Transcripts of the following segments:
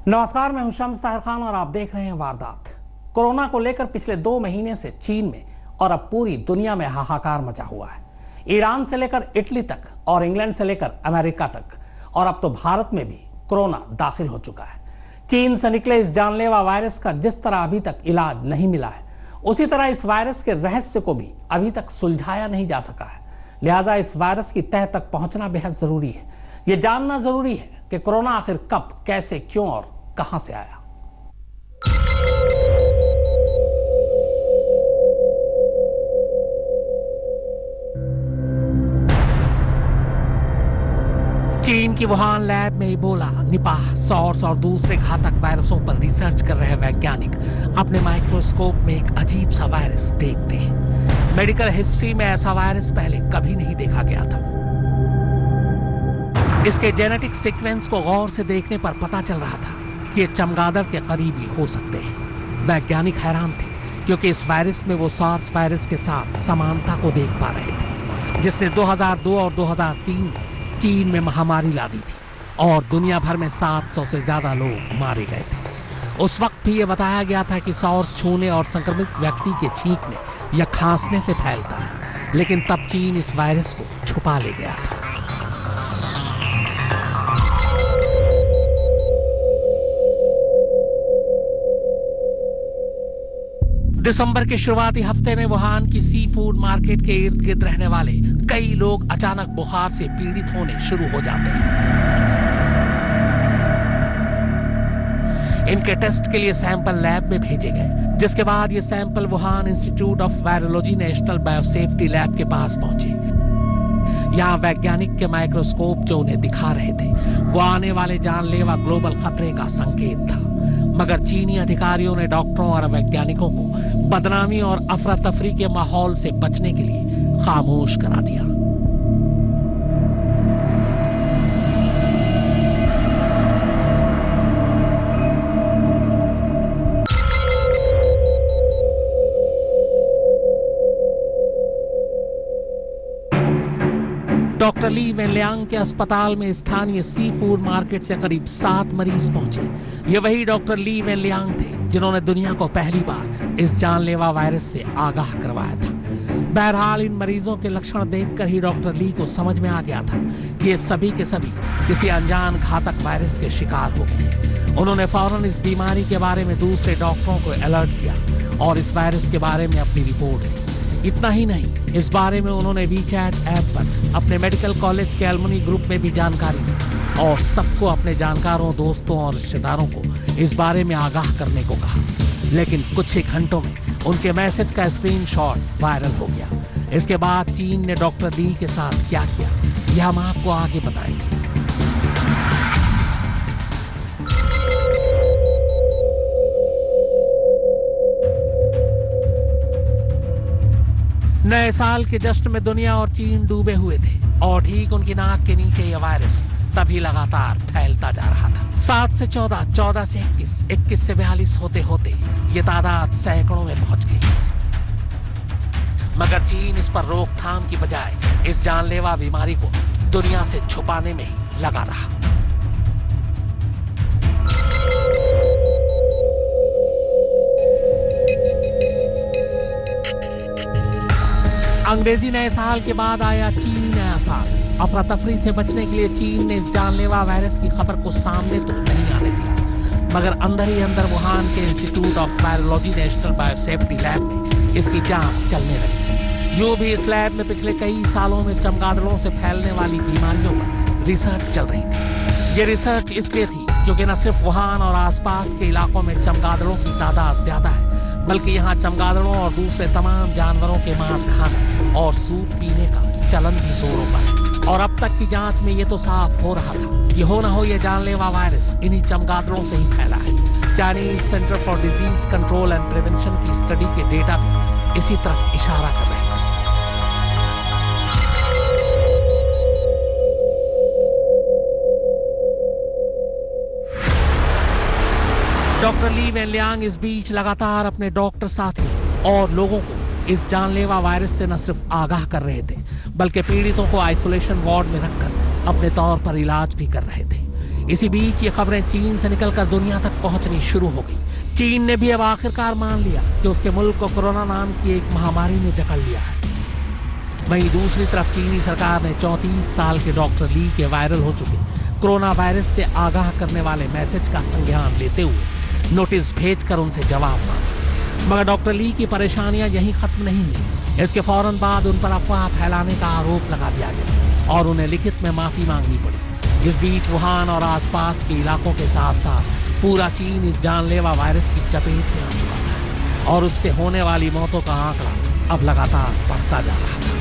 नमस्कार, मैं हूं शम्स ताहिर खान और आप देख रहे हैं वारदात। कोरोना को लेकर पिछले 2 महीने से चीन में और अब पूरी दुनिया में हाहाकार मचा हुआ है। ईरान से लेकर इटली तक और इंग्लैंड से लेकर अमेरिका तक और अब तो भारत में भी कोरोना दाखिल हो चुका है। चीन से निकले इस जानलेवा वायरस का जिस तरह अभी तक इलाज नहीं मिला है, उसी तरह इस वायरस के रहस्य को भी अभी तक सुलझाया नहीं जा सका है। लिहाजा इस वायरस की तह तक पहुंचना बेहद जरूरी है। यह जानना जरूरी है कि कोरोना आखिर कब, कैसे, क्यों और कहां से आया। चीन की वुहान लैब में इबोला, निपाह, सॉर्स और दूसरे घातक वायरसों पर रिसर्च कर रहे वैज्ञानिक अपने माइक्रोस्कोप में एक अजीब सा वायरस देखते हैं। मेडिकल हिस्ट्री में ऐसा वायरस पहले कभी नहीं देखा गया था। इसके जेनेटिक सीक्वेंस को गौर से देखने पर पता चल रहा था कि ये चमगादड़ के करीबी हो सकते हैं। वैज्ञानिक हैरान थे क्योंकि इस वायरस में वो सार्स वायरस के साथ समानता को देख पा रहे थे, जिसने 2002 और 2003 में चीन में महामारी ला दी थी और दुनिया भर में 700 से ज्यादा लोग मारे गए थे। उस वक्त भी ये बताया गया था कि सार्स छूने और संक्रमित व्यक्ति के छींकने या खांसने से फैलता है, लेकिन तब चीन इस वायरस को छुपा ले गया था। दिसंबर के शुरुआती हफ्ते में वुहान की सी फूड मार्केट के इर्द गिर्द रहने वाले कई लोग अचानक बुखार से पीड़ित होने शुरू हो जाते हैं। इनके टेस्ट के लिए सैंपल लैब में भेजे गए, जिसके बाद ये sample Wuhan institute of virology national biosafety lab के पास पहुंचे। यहाँ वैज्ञानिक के माइक्रोस्कोप जो उन्हें दिखा रहे थे वो आने वाले जानलेवा ग्लोबल खतरे का संकेत था, मगर चीनी अधिकारियों ने डॉक्टरों और वैज्ञानिकों को बदनामी और अफरा तफरी के माहौल से बचने के लिए खामोश करा दिया। डॉक्टर ली वेनलियांग के अस्पताल में स्थानीय सी फूड मार्केट से करीब 7 मरीज पहुंचे। ये वही डॉक्टर ली वेनलियांग थे जिन्होंने दुनिया को पहली बार इस जानलेवा वायरस से आगाह करवाया था। बहरहाल इन मरीजों के लक्षण देखकर ही डॉक्टर ली को समझ में आ गया था कि ये सभी के सभी किसी अनजान घातक वायरस के शिकार हो गए। उन्होंने फौरन इस बीमारी के बारे में दूसरे डॉक्टरों को अलर्ट किया और इस वायरस के बारे में अपनी रिपोर्ट दी। इतना ही नहीं, इस बारे में उन्होंने वीचैट ऐप पर अपने मेडिकल कॉलेज के एलुमनी ग्रुप में भी जानकारी दी और सबको, अपने जानकारों, दोस्तों और रिश्तेदारों को इस बारे में आगाह करने को कहा। लेकिन कुछ ही घंटों में उनके मैसेज का स्क्रीनशॉट वायरल हो गया। इसके बाद चीन ने डॉक्टर ली के साथ क्या किया, यह हम आपको आगे बताएंगे। नए साल के जश्न में दुनिया और चीन डूबे हुए थे और ठीक उनकी नाक के नीचे यह वायरस तभी लगातार फैलता जा रहा था। 7 से 14, 14 से 21, 21 से 42 होते होते ये तादाद सैकड़ों में पहुंच गई। मगर चीन इस पर रोकथाम की बजाय इस जानलेवा बीमारी को दुनिया से छुपाने में ही लगा रहा। अंग्रेजी नए साल के बाद आया चीनी नया साल। अफरा तफरी से बचने के लिए चीन ने इस जानलेवा वायरस की खबर को सामने तो नहीं आने दिया, मगर अंदर ही अंदर वुहान के institute of virology national biosafety lab में इसकी जांच चलने लगी। यूं भी इस लैब में पिछले कई सालों में चमगादड़ों से फैलने वाली बीमारियों पर रिसर्च चल रही थी। ये रिसर्च इसलिए थी क्योंकि न सिर्फ वुहान और आसपास के इलाकों में चमगादड़ों की तादाद ज्यादा है, बल्कि यहाँ चमगादड़ों और दूसरे तमाम जानवरों के मांस खाने और सूप पीने का चलन भी जोरों पर है। और अब तक की जांच में ये तो साफ हो रहा था कि हो ना हो ये जानलेवा वायरस इन्हीं चमगादड़ों से ही फैला है। Chinese centre for disease control and prevention की स्टडी के डेटा भी इसी तरफ इशारा कर रहे हैं। डॉक्टर ली वेनलियांग इस बीच लगातार अपने डॉक्टर साथी और लोगों को इस जानलेवा वायरस से न सिर्फ आगाह कर रहे थे, बल्कि पीड़ितों को आइसोलेशन वार्ड में रखकर अपने तौर पर इलाज भी कर रहे थे। इसी बीच ये खबरें चीन से निकलकर दुनिया तक पहुंचनी शुरू हो गई। चीन ने भी अब आखिरकार मान लिया कि उसके मुल्क को कोरोना नाम की एक महामारी ने जकड़ लिया है। वहीं दूसरी तरफ चीनी सरकार ने 34 साल के डॉक्टर ली के वायरल हो चुके कोरोना वायरस से आगाह करने वाले मैसेज का संज्ञान लेते हुए नोटिस भेजकर उनसे जवाब मांगा। मगर डॉक्टर ली की परेशानियां यहीं खत्म नहीं हुई। इसके फौरन बाद उन पर अफवाह फैलाने का आरोप लगा दिया गया और उन्हें लिखित में माफी मांगनी पड़ी। इस बीच वुहान और आसपास के इलाकों के साथ साथ पूरा चीन इस जानलेवा वायरस की चपेट में आ चुका था और उससे होने वाली मौतों का आंकड़ा अब लगातार बढ़ता जा रहा था।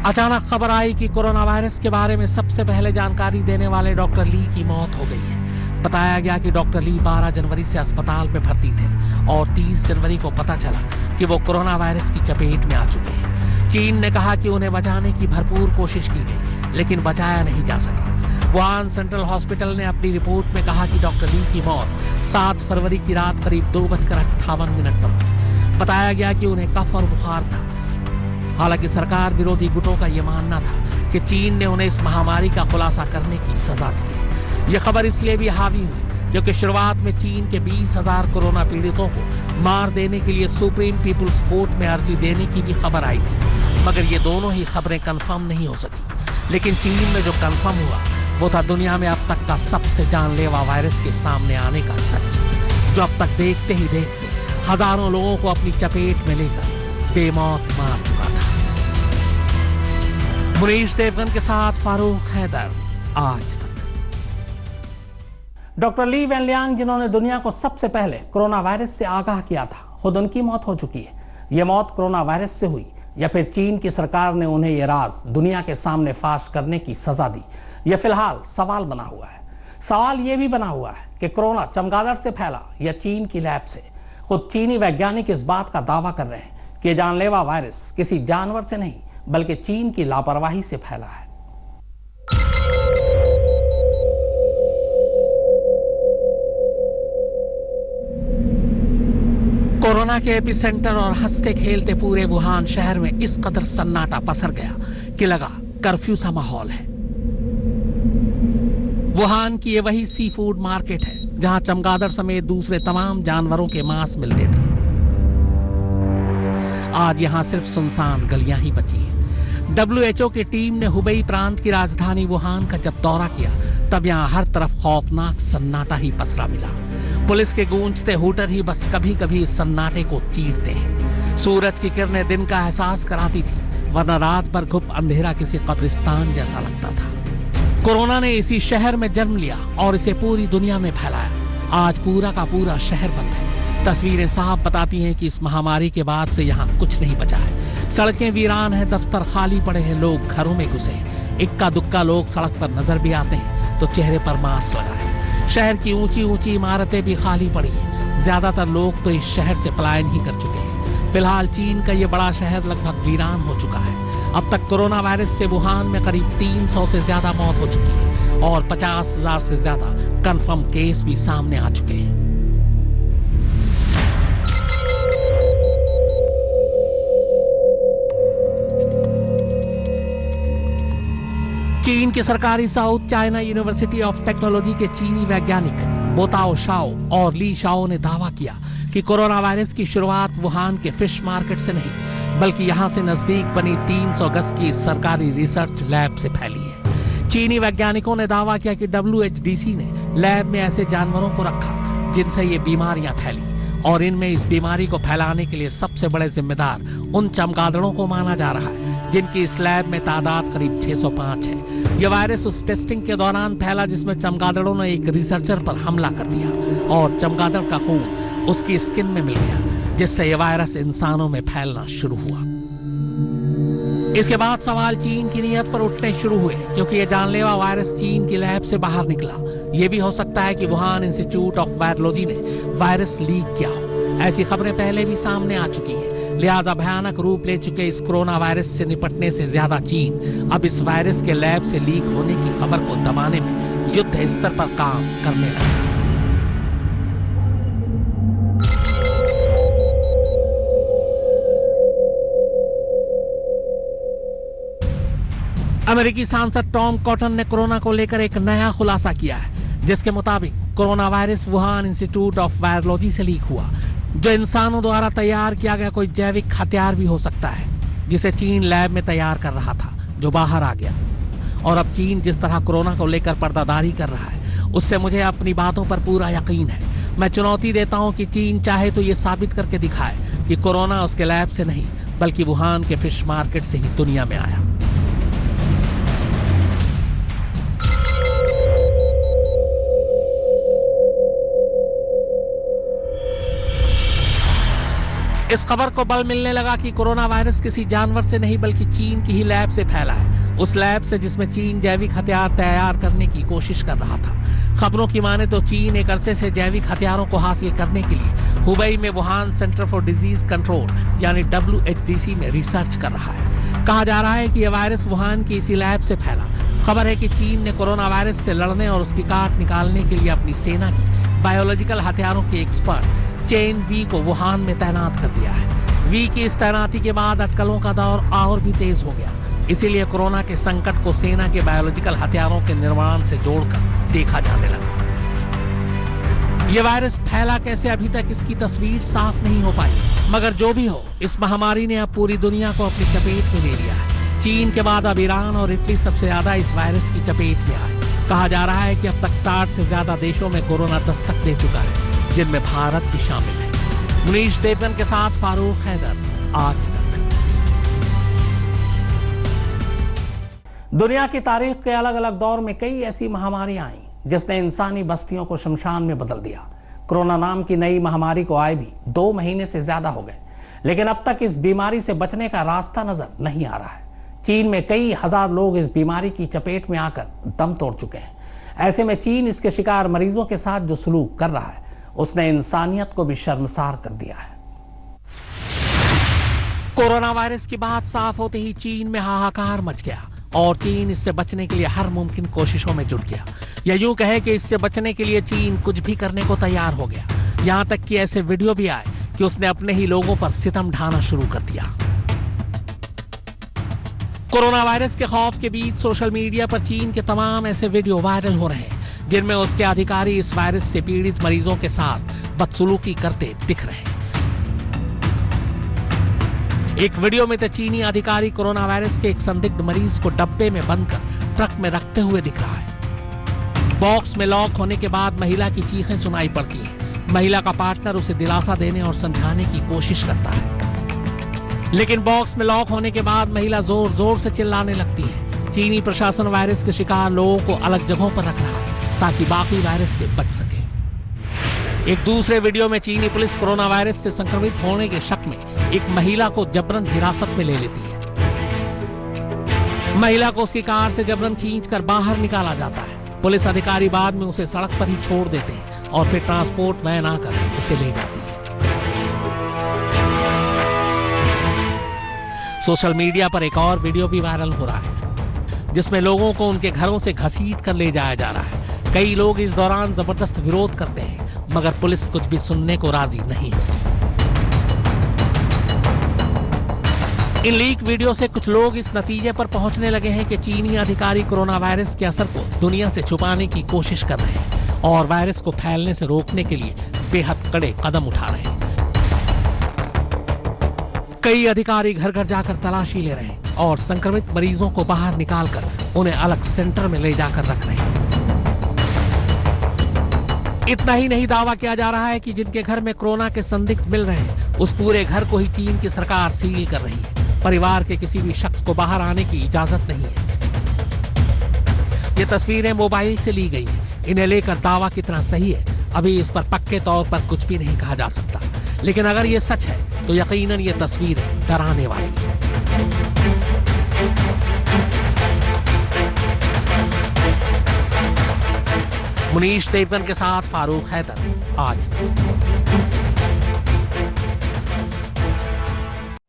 अचानक खबर आई कि कोरोना वायरस के बारे में सबसे पहले जानकारी देने वाले डॉक्टर ली की मौत हो गई है। बताया गया कि डॉक्टर ली 12 जनवरी से अस्पताल में भर्ती थे और 30 जनवरी को पता चला कि वो कोरोना वायरस की चपेट में आ चुके हैं। चीन ने कहा कि उन्हें बचाने की भरपूर कोशिश की गई, लेकिन बचाया नहीं जा सका। वुहान सेंट्रल हॉस्पिटल ने अपनी रिपोर्ट में कहा कि डॉक्टर ली की मौत 7 फरवरी की रात करीब 2:58 पर हुई। बताया गया कि उन्हें कफ और बुखार था। हालांकि सरकार विरोधी गुटों का यह मानना था कि चीन ने उन्हें इस महामारी का खुलासा करने की सजा दी है। यह खबर इसलिए भी हावी हुई क्योंकि शुरुआत में चीन के 20,000 कोरोना पीड़ितों को मार देने के लिए सुप्रीम पीपुल्स कोर्ट में अर्जी देने की भी खबर आई थी, मगर ये दोनों ही खबरें कंफर्म नहीं हो सकी। लेकिन चीन में जो कंफर्म हुआ वो था दुनिया में अब तक का सबसे जानलेवा वायरस के सामने आने का सच, जो अब तक देखते ही देखते हजारों लोगों को अपनी चपेट में लेकर बेमौत मार चुका था। मुनीश देवगन के साथ फारूक हैदर, आज तक। डॉक्टर ली वेनलियांग, जिन्होंने दुनिया को सबसे पहले कोरोना वायरस से आगाह किया था, खुद उनकी मौत हो चुकी है। यह मौत कोरोना वायरस से हुई या फिर चीन की सरकार ने उन्हें यह राज दुनिया के सामने फाश करने की सजा दी, यह फिलहाल सवाल बना हुआ है। सवाल यह भी बना हुआ है कि कोरोना चमगादड़ से फैला या चीन की लैब से। खुद चीनी वैज्ञानिक इस बात का दावा कर रहे हैं कि जानलेवा वायरस किसी जानवर से नहीं बल्कि चीन की लापरवाही से फैला है। कोरोना के एपिसेंटर और हंसते खेलते पूरे वुहान शहर में इस कदर सन्नाटा पसर गया कि लगा कर्फ्यू सा माहौल है। वुहान की ये वही सी फूड मार्केट है जहां चमगादड़ समेत दूसरे तमाम जानवरों के मांस मिलते थे। आज यहां सिर्फ सुनसान गलियां ही बची हैं। WHO की टीम ने हुबई प्रांत की राजधानी वुहान का जब दौरा किया तब यहां हर तरफ खौफनाक सन्नाटा ही पसरा मिला। पुलिस के गूंजते हूटर ही बस कभी कभी इस सन्नाटे को चीरते हैं। सूरज की किरणें दिन का एहसास कराती थी, वरना रात भर घुप अंधेरा किसी कब्रिस्तान जैसा लगता था। कोरोना ने इसी शहर में जन्म लिया और इसे पूरी दुनिया में फैलाया। आज पूरा का पूरा शहर बंद है। तस्वीरें साफ बताती हैं कि इस महामारी के बाद से यहाँ कुछ नहीं बचा है। सड़कें वीरान हैं, दफ्तर खाली पड़े हैं, लोग घरों में घुसे हैं। इक्का दुक्का लोग सड़क पर नजर भी आते हैं तो चेहरे पर मास्क लगाए। शहर की ऊंची ऊंची इमारतें भी खाली पड़ी हैं। ज्यादातर लोग तो इस शहर से पलायन ही कर चुके हैं। फिलहाल चीन का ये बड़ा शहर लगभग वीरान हो चुका है। अब तक कोरोना वायरस से वुहान में करीब 300 से ज्यादा मौत हो चुकी है और 50,000 से ज्यादा कंफर्म केस भी सामने आ चुके हैं। चीन की सरकारी south China university of technology के चीनी वैज्ञानिक बोताओ शाओ और ली शाओ ने दावा किया कि कोरोना वायरस की शुरुआत वुहान के फिश मार्केट से नहीं बल्कि यहां से नजदीक बनी 300 गज की सरकारी रिसर्च लैब से फैली है। चीनी वैज्ञानिकों ने दावा किया कि WHDC ने लैब में ऐसे जानवरों को रखा जिनसे ये बीमारियां फैली और इनमें इस बीमारी को फैलाने के लिए सबसे बड़े जिम्मेदार उन चमगादड़ों को माना जा रहा है जिनकी इस लैब में तादाद करीब 605 है। यह वायरस उस टेस्टिंग के दौरान फैला जिसमें चमगादड़ों ने एक रिसर्चर पर हमला कर दिया और चमगादड़ का खून उसकी स्किन में मिल गया, जिससे यह वायरस इंसानों में फैलना शुरू हुआ। इसके बाद सवाल चीन की नीयत पर उठने शुरू हुए क्योंकि यह जानलेवा वायरस चीन की लैब से बाहर निकला। यह भी हो सकता है कि वुहान इंस्टीट्यूट ऑफ वायरोलॉजी ने वायरस लीक किया हो। ऐसी खबरें पहले भी सामने आ चुकी हैं। लिहाजा भयानक रूप ले चुके इस कोरोना वायरस से निपटने से ज्यादा चीन अब इस वायरस के लैब से लीक होने की खबर को दबाने में युद्ध स्तर पर काम करने लगा। अमेरिकी सांसद टॉम कॉटन ने कोरोना को लेकर एक नया खुलासा किया है, जिसके मुताबिक corona virus Wuhan institute of virology से लीक हुआ, जो इंसानों द्वारा तैयार किया गया कोई जैविक हथियार भी हो सकता है, जिसे चीन लैब में तैयार कर रहा था, जो बाहर आ गया। और अब चीन जिस तरह कोरोना को लेकर पर्दादारी कर रहा है, उससे मुझे अपनी बातों पर पूरा यकीन है। मैं चुनौती देता हूं कि चीन चाहे तो ये साबित करके दिखाए कि कोरोना उसके लैब से नहीं, बल्कि वुहान के फिश मार्केट से ही दुनिया में आया। इस खबर को बल मिलने लगा कि कोरोना वायरस किसी जानवर से नहीं, बल्कि चीन की ही लैब से फैला है। उस लैब से जिसमें चीन जैविक हथियार तैयार करने की कोशिश कर रहा था। खबरों की माने तो चीन एक अरसे से जैविक हथियारों को हासिल करने के लिए हुबई में Wuhan centre for disease control यानी WHDC में रिसर्च कर रहा है। कहा जा रहा है कि यह वायरस वुहान की इसी लैब से फैला। खबर है कि चीन ने कोरोना वायरस से लड़ने और उसकी काट निकालने के लिए अपनी सेना की बायोलॉजिकल हथियारों की एक्सपर्ट चेन वी को वुहान में तैनात कर दिया है। वी की इस तैनाती के बाद अटकलों का दौर और भी तेज हो गया। इसीलिए कोरोना के संकट को सेना के बायोलॉजिकल हथियारों के निर्माण से जोड़कर देखा जाने लगा। ये वायरस फैला कैसे, अभी तक इसकी तस्वीर साफ नहीं हो पाई, मगर जो भी हो, इस महामारी ने अब पूरी दुनिया को अपनी चपेट में ले लिया है। चीन के बाद अब ईरान और इटली सबसे ज्यादा इस वायरस की चपेट में आए। कहा जा रहा है कि अब तक 60 से ज्यादा देशों में कोरोना दस्तक दे चुका है, जिनमें भारत भी शामिल है। मुनीश देवगन के साथ फारूक हैदर, आज तक। दुनिया की तारीख के अलग अलग दौर में कई ऐसी महामारियां आई जिसने इंसानी बस्तियों को शमशान में बदल दिया। कोरोना नाम की नई महामारी को आए भी 2 महीने से ज्यादा हो गए, लेकिन अब तक इस बीमारी से बचने का रास्ता नजर नहीं आ रहा है। चीन में कई हजार लोग इस बीमारी की चपेट में आकर दम तोड़ चुके हैं। ऐसे में चीन इसके शिकार मरीजों के साथ जो सलूक कर रहा है, उसने इंसानियत को भी शर्मसार कर दिया है। कोरोना वायरस की बात साफ होते ही चीन में हाहाकार मच गया और चीन इससे बचने के लिए हर मुमकिन कोशिशों में जुट गया। या यूं कहे कि इससे बचने के लिए चीन कुछ भी करने को तैयार हो गया। यहां तक कि ऐसे वीडियो भी आए कि उसने अपने ही लोगों पर सितम ढाना शुरू कर दिया। कोरोना वायरस के खौफ के बीच सोशल मीडिया पर चीन के तमाम ऐसे वीडियो वायरल हो रहे हैं जिनमें उसके अधिकारी इस वायरस से पीड़ित मरीजों के साथ बदसलूकी करते दिख रहे हैं। एक वीडियो में तो चीनी अधिकारी कोरोना वायरस के एक संदिग्ध मरीज को डब्बे में बंद कर ट्रक में रखते हुए दिख रहा है। बॉक्स में लॉक होने के बाद महिला की चीखें सुनाई पड़ती हैं। महिला का पार्टनर उसे दिलासा देने और समझाने की कोशिश करता है, लेकिन बॉक्स में लॉक होने के बाद महिला जोर जोर से चिल्लाने लगती है। चीनी प्रशासन वायरस के शिकार लोगों को अलग जगहों पर रख रहा है ताकि बाकी वायरस से बच सके। एक दूसरे वीडियो में चीनी पुलिस कोरोना वायरस से संक्रमित होने के शक में एक महिला को जबरन हिरासत में ले लेती है। महिला को उसकी कार से जबरन खींचकर बाहर निकाला जाता है। पुलिस अधिकारी बाद में उसे सड़क पर ही छोड़ देते हैं और फिर ट्रांसपोर्ट वैन आकर उसे ले जाती है। सोशल मीडिया पर एक और वीडियो भी वायरल हो रहा है जिसमें लोगों को उनके घरों से घसीट कर ले जाया जा रहा है। कई लोग इस दौरान जबरदस्त विरोध करते हैं, मगर पुलिस कुछ भी सुनने को राजी नहीं है। इन लीक वीडियो से कुछ लोग इस नतीजे पर पहुंचने लगे हैं कि चीनी अधिकारी कोरोना वायरस के असर को दुनिया से छुपाने की कोशिश कर रहे हैं और वायरस को फैलने से रोकने के लिए बेहद कड़े कदम उठा रहे हैं। कई अधिकारी घर घर जाकर तलाशी ले रहे हैं और संक्रमित मरीजों को बाहर निकालकर उन्हें अलग सेंटर में ले जाकर रख रहे हैं। इतना ही नहीं, दावा किया जा रहा है कि जिनके घर में कोरोना के संदिग्ध मिल रहे हैं, उस पूरे घर को ही चीन की सरकार सील कर रही है। परिवार के किसी भी शख्स को बाहर आने की इजाजत नहीं है। ये तस्वीरें मोबाइल से ली गई हैं। इन्हें लेकर दावा कितना सही है, अभी इस पर पक्के तौर पर कुछ भी नहीं कहा जा सकता, लेकिन अगर ये सच है तो यकीनन ये तस्वीरें डराने वाली है। मुनीश देवगन के साथ फारूक हैदर, आज तक।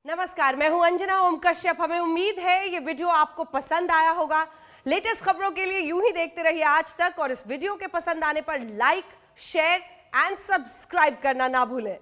नमस्कार, मैं हूं अंजना ओम कश्यप। हमें उम्मीद है ये वीडियो आपको पसंद आया होगा। लेटेस्ट खबरों के लिए यूं ही देखते रहिए आज तक और इस वीडियो के पसंद आने पर लाइक, शेयर एंड सब्सक्राइब करना ना भूलें।